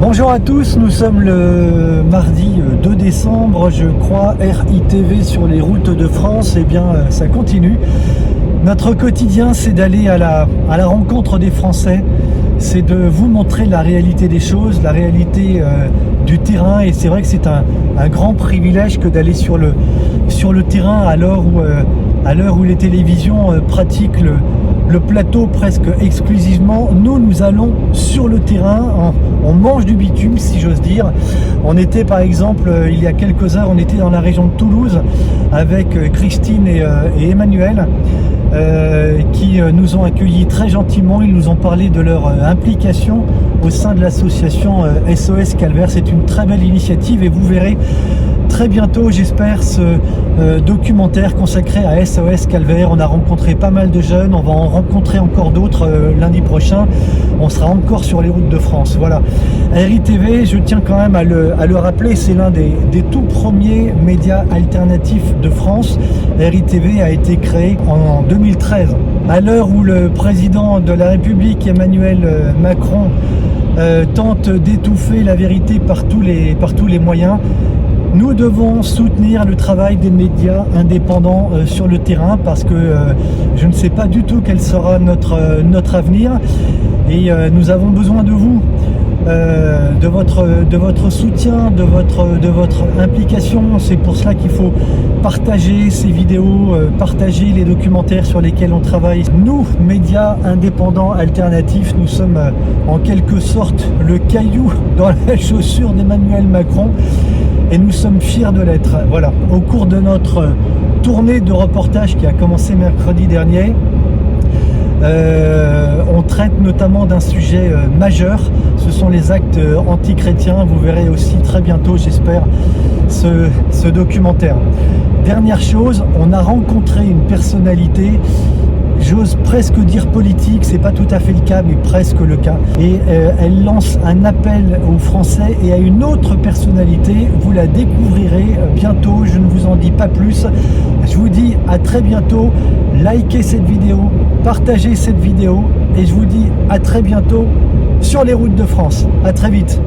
Bonjour à tous, nous sommes le mardi 2 décembre, je crois, RITV sur les routes de France, et bien ça continue. Notre quotidien, c'est d'aller à la rencontre des Français, c'est de vous montrer la réalité des choses, la réalité du terrain, et c'est vrai que c'est un grand privilège que d'aller sur le terrain à l'heure où les télévisions pratiquent le plateau presque exclusivement. Nous allons sur le terrain, on mange du bitume si j'ose dire. On était par exemple, il y a quelques heures, on était dans la région de Toulouse avec Christine et Emmanuel qui nous ont accueillis très gentiment. Ils nous ont parlé de leur implication au sein de l'association SOS Calvaire. C'est une très belle initiative et vous verrez très bientôt, j'espère, ce documentaire consacré à SOS Calvaire. On a rencontré pas mal de jeunes, on va en rencontrer encore d'autres lundi prochain. On sera encore sur les routes de France. Voilà. RITV, je tiens quand même à le rappeler, c'est l'un des tout premiers médias alternatifs de France. RITV a été créé en 2013. À l'heure où le président de la République, Emmanuel Macron, tente d'étouffer la vérité par tous les moyens, nous devons soutenir le travail des médias indépendants sur le terrain parce que je ne sais pas du tout quel sera notre avenir et nous avons besoin de vous, de votre soutien, de votre implication. C'est pour cela qu'il faut partager ces vidéos, partager les documentaires sur lesquels on travaille. Nous, médias indépendants alternatifs, nous sommes en quelque sorte le caillou dans la chaussure d'Emmanuel Macron. Et nous sommes fiers de l'être. Voilà. Au cours de notre tournée de reportage qui a commencé mercredi dernier, on traite notamment d'un sujet majeur. Ce sont les actes antichrétiens. Vous verrez aussi très bientôt, j'espère, ce documentaire. Dernière chose, on a rencontré une personnalité, j'ose presque dire politique, c'est pas tout à fait le cas, mais presque le cas. Et elle lance un appel aux Français et à une autre personnalité. Vous la découvrirez bientôt, je ne vous en dis pas plus. Je vous dis à très bientôt. Likez cette vidéo, partagez cette vidéo et je vous dis à très bientôt sur les routes de France. À très vite.